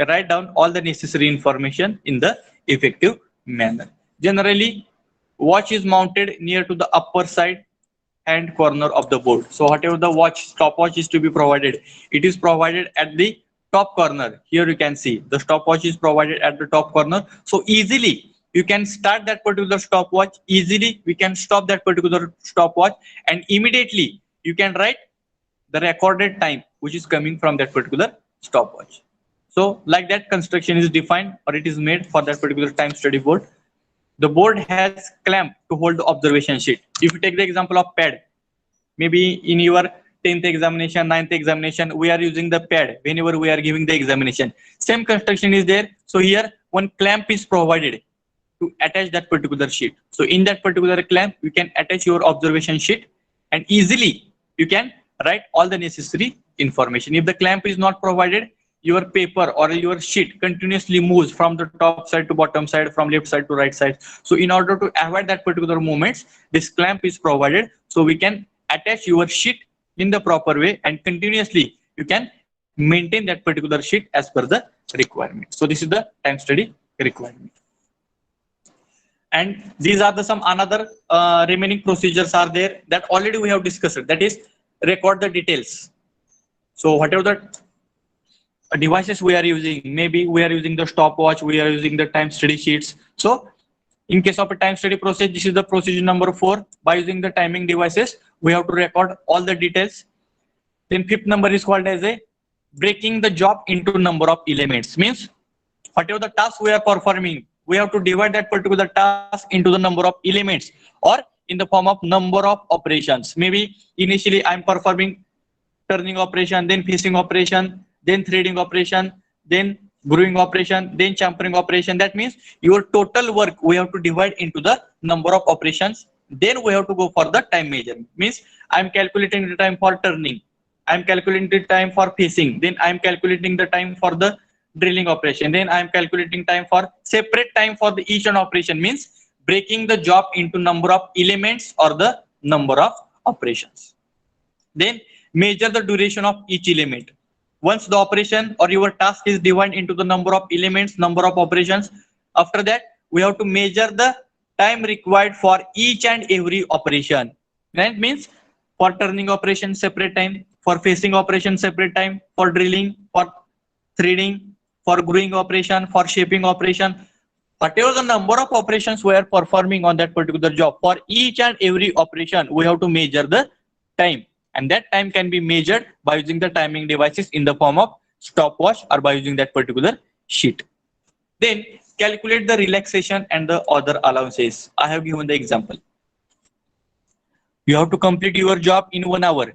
write down all the necessary information in the effective manner. Generally watch is mounted near to the upper side hand corner of the board. So whatever the stopwatch is to be provided, it is provided at the top corner. Here you can see the stopwatch is provided at the top corner. So easily you can start that particular stopwatch, easily we can stop that particular stopwatch, and immediately you can write the recorded time which is coming from that particular stopwatch. So like that construction is defined, or it is made for that particular time study board. The board has clamp to hold the observation sheet. If you take the example of pad, maybe in your 10th examination, 9th examination, we are using the pad whenever we are giving the examination. Same construction is there. So here one clamp is provided to attach that particular sheet. So in that particular clamp, you can attach your observation sheet, and easily you can write all the necessary information. If the clamp is not provided, your paper or your sheet continuously moves from the top side to bottom side, from left side to right side. So in order to avoid that particular movements, this clamp is provided, so we can attach your sheet in the proper way, and continuously you can maintain that particular sheet as per the requirement. So this is the time study requirement. And these are the some another remaining procedures are there that already we have discussed. That is record the details. So whatever the devices we are using, maybe we are using the stopwatch, we are using the time study sheets. So in case of a time study process, this is the procedure number 4. By using the timing devices, we have to record all the details. Then 5th number is called as a breaking the job into number of elements. Means whatever the task we are performing, we have to divide that particular task into the number of elements, or in the form of number of operations. Maybe initially I'm performing turning operation, then facing operation, then threading operation, then gluing operation, then chamfering operation. That means your total work we have to divide into the number of operations. Then we have to go for the time measurement. Means I'm calculating the time for turning, I'm calculating the time for facing, then I'm calculating the time for the drilling operation, then I'm calculating time for separate time for the each one operation. Means breaking the job into number of elements or the number of operations. Then measure the duration of each element. Once the operation or your task is divided into the number of elements, number of operations, after that we have to measure the time required for each and every operation. That means for turning operation separate time, for facing operation separate time, for drilling, for threading, for gluing operation, for shaping operation. Whatever the number of operations we are performing on that particular job, for each and every operation we have to measure the time, and that time can be measured by using the timing devices in the form of stopwatch or by using that particular sheet. Then calculate the relaxation and the other allowances. I have given the example. You have to complete your job in 1 hour,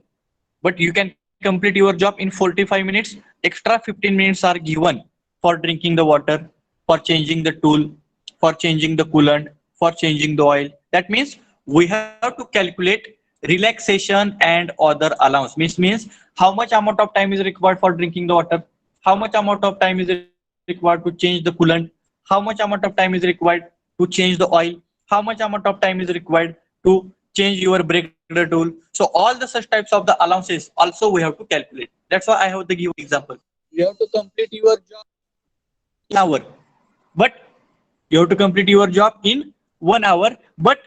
but you can complete your job in 45 minutes. Extra 15 minutes are given for drinking the water, for changing the tool, for changing the coolant, for changing the oil. That means we have to calculate relaxation and other allowance. Means how much amount of time is required for drinking the water, how much amount of time is required to change the coolant, how much amount of time is required to change the oil, how much amount of time is required to change your breaker tool. So all the such types of the allowances also we have to calculate. That's why I have the given example. You have to complete your job in an hour, but you have to complete your job in 1 hour, but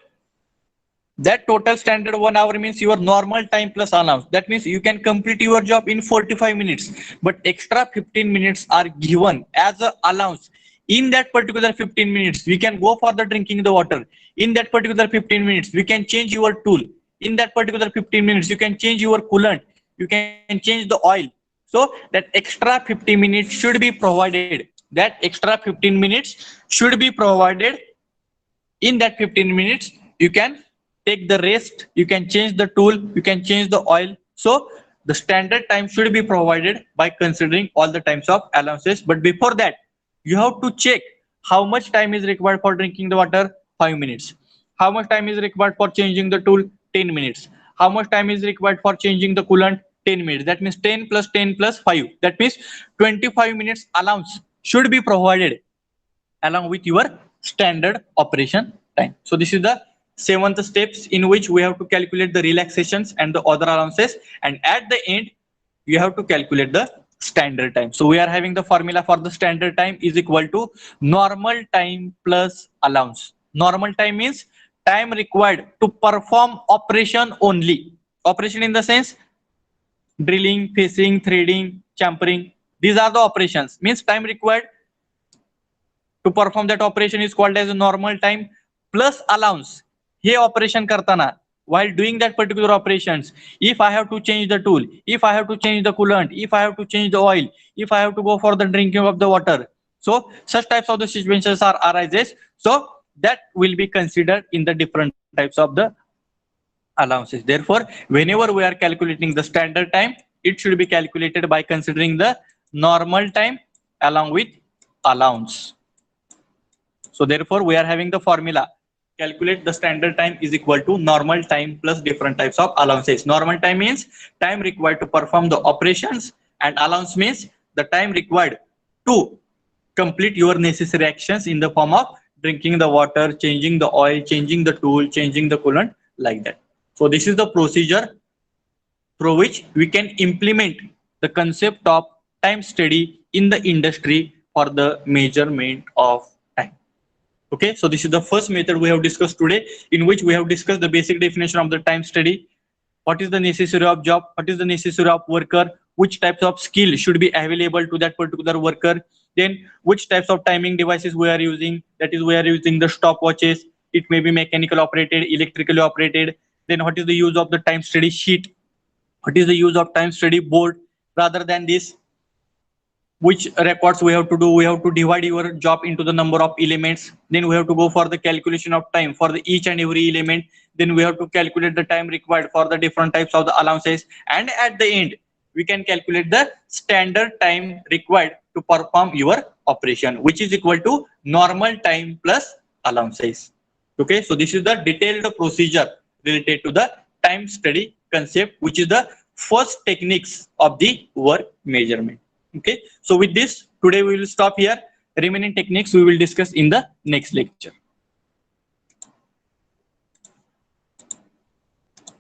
that total standard 1 hour means your normal time plus allowance. That means you can complete your job in 45 minutes, but extra 15 minutes are given as a allowance. In that particular 15 minutes, we can go for the drinking the water. In that particular 15 minutes, we can change your tool. In that particular 15 minutes, you can change your coolant. You can change the oil. So that extra 50 minutes should be provided. That extra 15 minutes should be provided. In that 15 minutes, you can take the rest, you can change the tool, you can change the oil. So the standard time should be provided by considering all the times of allowances. But before that, you have to check how much time is required for drinking the water. 5 minutes. How much time is required for changing the tool? 10 minutes. How much time is required for changing the coolant? 10 minutes. That means 10 plus 10 plus 5. That means 25 minutes allowance should be provided along with your standard operation time. So this is the seventh steps in which we have to calculate the relaxations and the other allowances, and at the end you have to calculate the standard time. So we are having the formula for the standard time is equal to normal time plus allowance. Normal time means time required to perform operation only. Operation in the sense drilling, facing, threading, champering. These are the operations. Means time required to perform that operation is called as a normal time plus allowance. Hey operation करताना, while doing that particular operations, if I have to change the tool, if I have to change the coolant, if I have to change the oil, if I have to go for the drinking of the water, so such types of the situations are arises. So that will be considered in the different types of the allowances. Therefore, whenever we are calculating the standard time, it should be calculated by considering the normal time along with allowance. So therefore, we are having the formula. Calculate the standard time is equal to normal time plus different types of allowances. Normal time means time required to perform the operations, and allowance means the time required to complete your necessary actions in the form of drinking the water, changing the oil, changing the tool, changing the coolant, like that. So this is the procedure through which we can implement the concept of time study in the industry for the measurement of time. Okay, so this is the first method we have discussed today, in which we have discussed the basic definition of the time study. What is the necessary of job? What is the necessary of worker? Which types of skill should be available to that particular worker? Then which types of timing devices we are using? That is, we are using the stopwatches. It may be mechanical operated, electrically operated. Then what is the use of the time study sheet? What is the use of time study board? Rather than this, which records we have to do? We have to divide your job into the number of elements. Then we have to go for the calculation of time for the each and every element. Then we have to calculate the time required for the different types of the allowances. And at the end, we can calculate the standard time required to perform your operation, which is equal to normal time plus allowances. Okay, so this is the detailed procedure related to the time study concept, which is the first techniques of the work measurement. Okay, so with this, today we will stop here. Remaining techniques we will discuss in the next lecture.